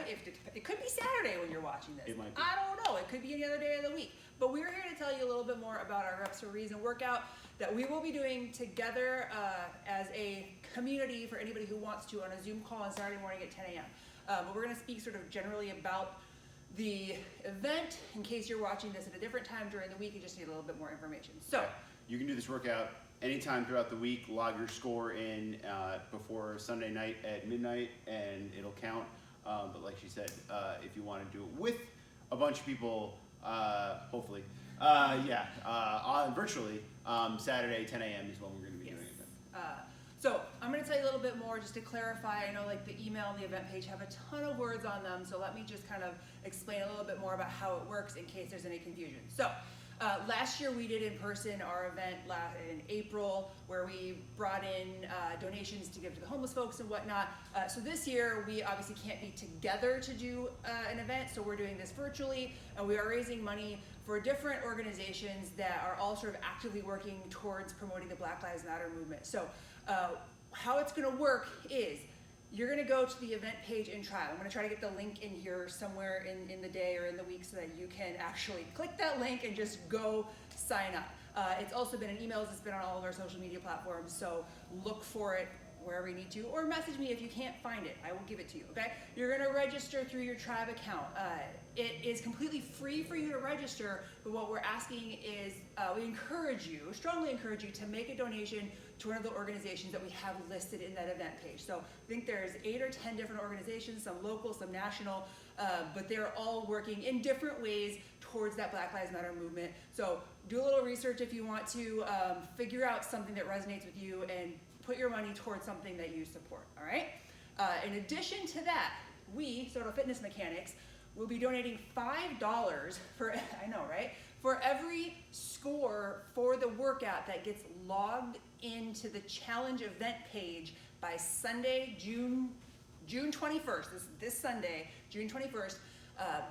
It could be Saturday when you're watching this. It might be. I don't know. It could be any other day of the week. But we're here to tell you a little bit more about our Reps for a Reason workout that we will be doing together as a community for anybody who wants to on a Zoom call on Saturday morning at 10 a.m. But we're going to speak sort of generally about the event in case you're watching this at a different time during the week and just need a little bit more information. So Yeah. You can do this workout anytime throughout the week. Log your score in before Sunday night at midnight and it'll count. But like she said, if you want to do it with a bunch of people, hopefully, virtually, Saturday 10 a.m. is when we're going to be doing it. So I'm going to tell you a little bit more just to clarify. I know like the email and the event page have a ton of words on them, so let me just kind of explain a little bit more about how it works in case there's any confusion. So last year we did in person our event in April where we brought in donations to give to the homeless folks and whatnot. So this year we obviously can't be together to do an event, so we're doing this virtually, and we are raising money for different organizations that are all sort of actively working towards promoting the Black Lives Matter movement. So how it's going to work is you're going to go to the event page and try. I'm going to try to get the link in here somewhere in the day or in the week so that you can actually click that link and just go sign up. It's also been in emails. It's been on all of our social media platforms. So look for it wherever you need to, or message me if you can't find it. I will give it to you, okay? You're going to register through your tribe account. It is completely free for you to register, but what we're asking is we strongly encourage you to make a donation to one of the organizations that we have listed in that event page. So I think there's 8 or 10 different organizations, some local, some national, but they're all working in different ways towards that Black Lives Matter movement. So do a little research if you want to, figure out something that resonates with you and put your money towards something that you support, all right? In addition to that, we, Sodo Fitness Mechanics, will be donating $5 for, I know, right? For every score for the workout that gets logged into the challenge event page by Sunday, June 21st, this Sunday, June 21st,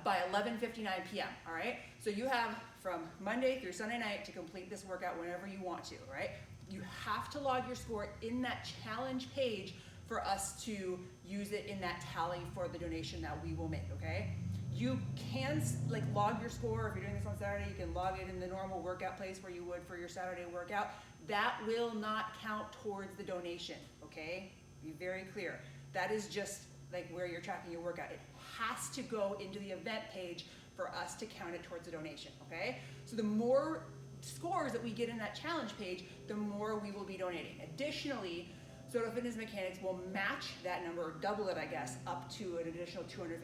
by 11:59 p.m., all right? So you have from Monday through Sunday night to complete this workout whenever you want to, all right? You have to log your score in that challenge page for us to use it in that tally for the donation that we will make, okay? You can log your score. If you're doing this on Saturday, you can log it in the normal workout place where you would for your Saturday workout. That will not count towards the donation, okay? Be very clear. That is just like where you're tracking your workout. It has to go into the event page for us to count it towards the donation, okay? So the more scores that we get in that challenge page, the more we will be donating. Additionally, Sodo Fitness Mechanics will match that number, or double it, I guess, up to an additional $250.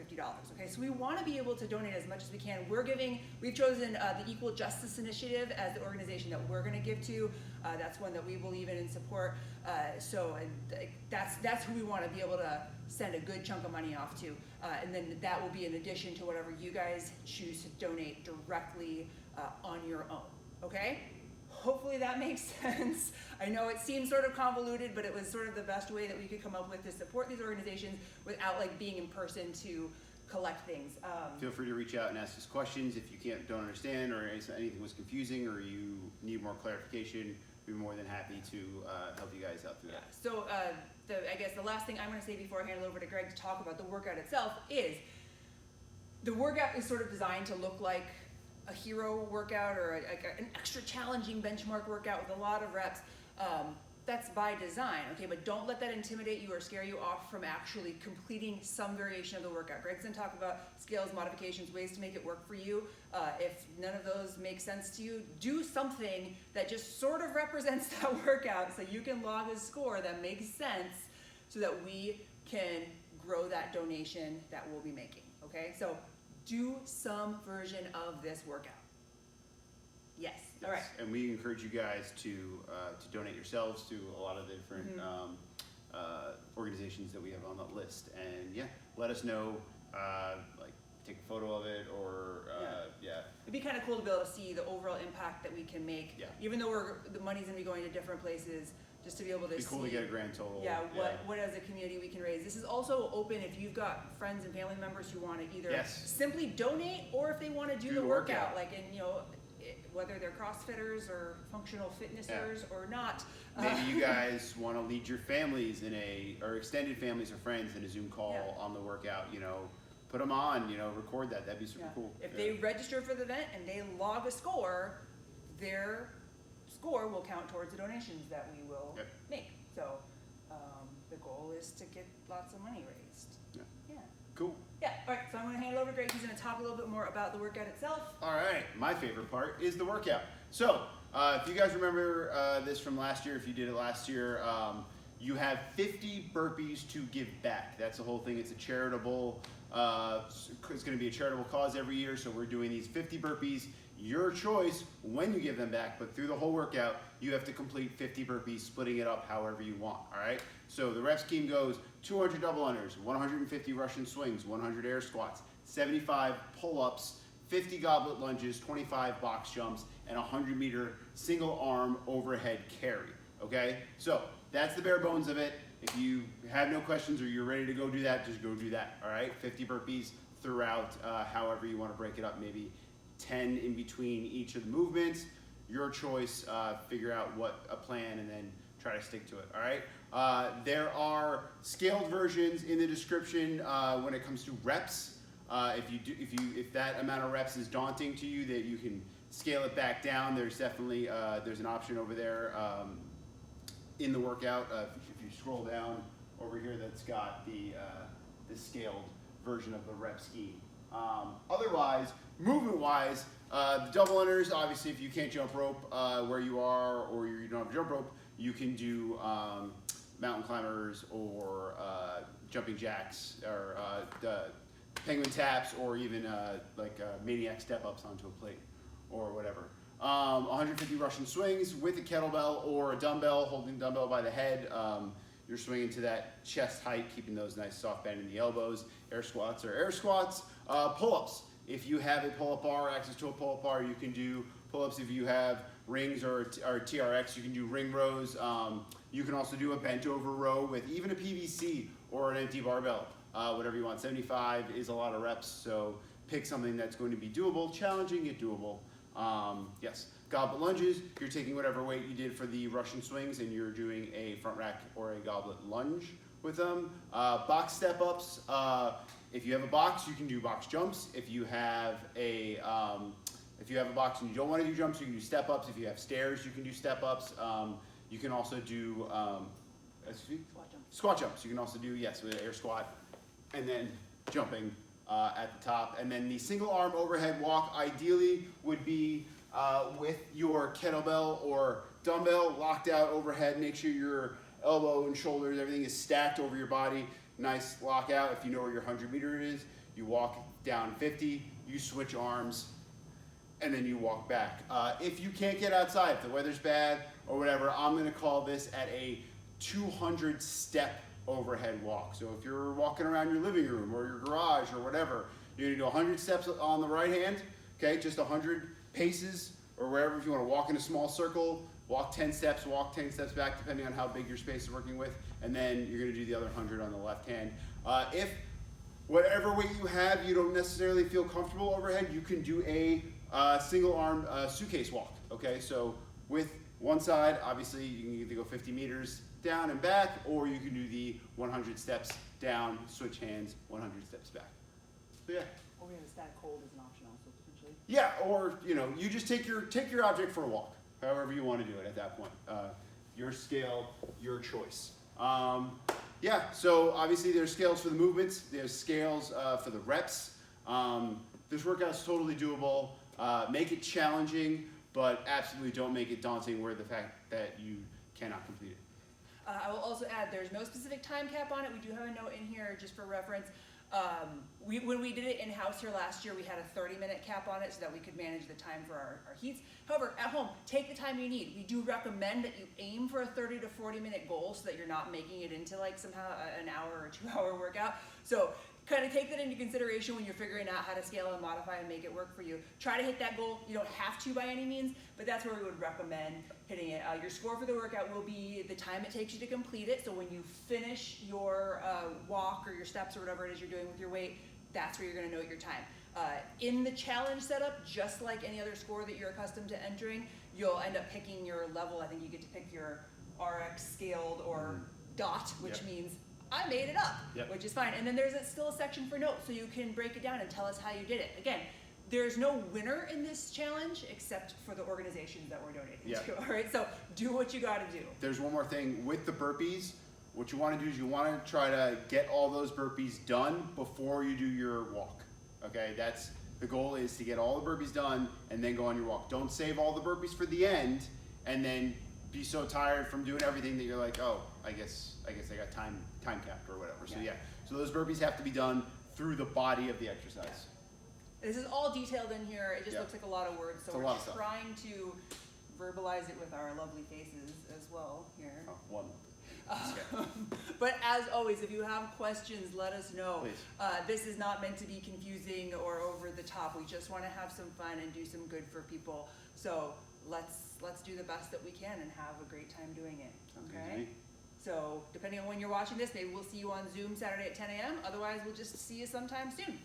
Okay, so we want to be able to donate as much as we can. We've chosen the Equal Justice Initiative as the organization that we're going to give to. That's one that we believe in and support. That's who we want to be able to send a good chunk of money off to. And then that will be in addition to whatever you guys choose to donate directly on your own. Okay? Hopefully that makes sense. I know it seems sort of convoluted, but it was sort of the best way that we could come up with to support these organizations without being in person to collect things. Feel free to reach out and ask us questions if you don't understand or anything was confusing or you need more clarification. We'd be more than happy to help you guys out through that. So I guess the last thing I'm going to say before I hand it over to Greg to talk about the workout itself is the workout is sort of designed to look like a hero workout or an extra challenging benchmark workout with a lot of reps. That's by design, okay? But don't let that intimidate you or scare you off from actually completing some variation of the workout. Greg's gonna talk about scales, modifications, ways to make it work for you. If none of those make sense to you, do something that just sort of represents that workout so you can log a score that makes sense so that we can grow that donation that we'll be making, okay? So do some version of this workout. Yes. All right. And we encourage you guys to donate yourselves to a lot of the different organizations that we have on that list. And yeah, let us know, take a photo of it or It'd be kind of cool to be able to see the overall impact that we can make. Yeah. Even though the money's gonna be going to different places, just to be able to It'd be cool see. to get a grand total. What as a community we can raise. This is also open if you've got friends and family members who want to either simply donate or if they want to do the workout, whether they're CrossFitters or functional fitnessers or not. Maybe you guys want to lead your families or extended families or friends in a Zoom call on the workout, put them on, record that. That'd be super cool. If they register for the event and they log a score, their score will count towards the donations that we will make. So the goal is to get lots of money raised. Yeah. Cool. Yeah, all right, so I'm gonna hand it over to Greg. He's gonna talk a little bit more about the workout itself. All right, my favorite part is the workout. So if you guys remember this from last year, if you did it last year, you have 50 burpees to give back. That's the whole thing. It's a charitable, it's gonna be a charitable cause every year, so we're doing these 50 burpees. Your choice when you give them back, but through the whole workout, you have to complete 50 burpees, splitting it up however you want, all right? So the rep scheme goes 200 double unders, 150 Russian swings, 100 air squats, 75 pull-ups, 50 goblet lunges, 25 box jumps, and 100-meter single arm overhead carry, okay? So that's the bare bones of it. If you have no questions or you're ready to go do that, just go do that, all right? 50 burpees throughout, however you want to break it up, maybe 10 in between each of the movements. Your choice, figure out what a plan and then try to stick to it, all right? There are scaled versions in the description when it comes to reps. If that amount of reps is daunting to you, that you can scale it back down. There's definitely there's an option over there in the workout. If you scroll down over here, that's got the scaled version of the rep scheme. Otherwise, movement-wise, the double unders, obviously if you can't jump rope where you are or you don't have a jump rope, you can do mountain climbers or jumping jacks or penguin taps or even maniac step-ups onto a plate or whatever. 150 Russian swings with a kettlebell or a dumbbell, holding the dumbbell by the head. You're swinging to that chest height, keeping those nice soft bend in the elbows. Air squats or air squats. Pull-ups. If you have a pull-up bar, access to a pull-up bar, you can do pull-ups. If you have rings or TRX, you can do ring rows. You can also do a bent over row with even a PVC or an empty barbell, whatever you want. 75 is a lot of reps, so pick something that's going to be doable, challenging yet doable. Yes, goblet lunges, you're taking whatever weight you did for the Russian swings and you're doing a front rack or a goblet lunge with them. Box step-ups, if you have a box, you can do box jumps. If you have a box and you don't want to do jumps, you can do step-ups. If you have stairs, you can do step-ups. You can also do squat jumps. You can also do, yes, with an air squat and then jumping at the top. And then the single arm overhead walk ideally would be with your kettlebell or dumbbell locked out overhead. Make sure your elbow and shoulders, everything is stacked over your body. Nice lockout. If you know where your 100-meter is, you walk down 50, you switch arms, and then you walk back. If you can't get outside, if the weather's bad or whatever, I'm gonna call this at a 200-step overhead walk. So if you're walking around your living room or your garage or whatever, you're gonna do 100 steps on the right hand, okay? Just 100 paces or wherever. If you wanna walk in a small circle, walk 10 steps back, depending on how big your space is working with, and then you're gonna do the other 100 on the left hand. If whatever weight you have, you don't necessarily feel comfortable overhead, you can do a single arm suitcase walk, okay? So with one side, obviously you can either go 50 meters down and back, or you can do the 100 steps down, switch hands, 100 steps back. So yeah. Or we have a static hold as an option also potentially. Yeah, or you just take your object for a walk. However you want to do it at that point. Your scale, your choice. Yeah, so obviously there's scales for the movements, there's scales for the reps. This workout's totally doable. Make it challenging, but absolutely don't make it daunting where the fact that you cannot complete it. I will also add, there's no specific time cap on it. We do have a note in here just for reference. When we did it in-house here last year, we had a 30-minute cap on it so that we could manage the time for our heats. However, at home, take the time you need. We do recommend that you aim for a 30 to 40-minute goal so that you're not making it into like somehow an hour or 2-hour workout. So kind of take that into consideration when you're figuring out how to scale and modify and make it work for you. Try to hit that goal. You don't have to by any means, but that's where we would recommend hitting it. Your score for the workout will be the time it takes you to complete it. So when you finish your walk or your steps or whatever it is you're doing with your weight, that's where you're gonna note your time. In the challenge setup, just like any other score that you're accustomed to entering, you'll end up picking your level. I think you get to pick your RX scaled or DOT, which means I made it up, Yep. which is fine. And then there's still a section for notes, so you can break it down and tell us how you did it. Again, there's no winner in this challenge except for the organizations that we're donating Yep. to. All right, so do what you got to do. There's one more thing with the burpees. What you want to do is you want to try to get all those burpees done before you do your walk. Okay, that's the goal, is to get all the burpees done and then go on your walk. Don't save all the burpees for the end and then be so tired from doing everything that you're like, oh, I guess I got time capped or whatever. So yeah, so those burpees have to be done through the body of the exercise. This is all detailed in here. It just Yep. looks like a lot of words, so It's a we're lot of stuff. trying to verbalize it with our lovely faces as well here. Oh, one. But as always, if you have questions, let us know. Please. This is not meant to be confusing or over the top. We just want to have some fun and do some good for people. So let's do the best that we can and have a great time doing it. Sounds good to Okay? me. So depending on when you're watching this, maybe we'll see you on Zoom Saturday at 10 a.m. Otherwise, we'll just see you sometime soon.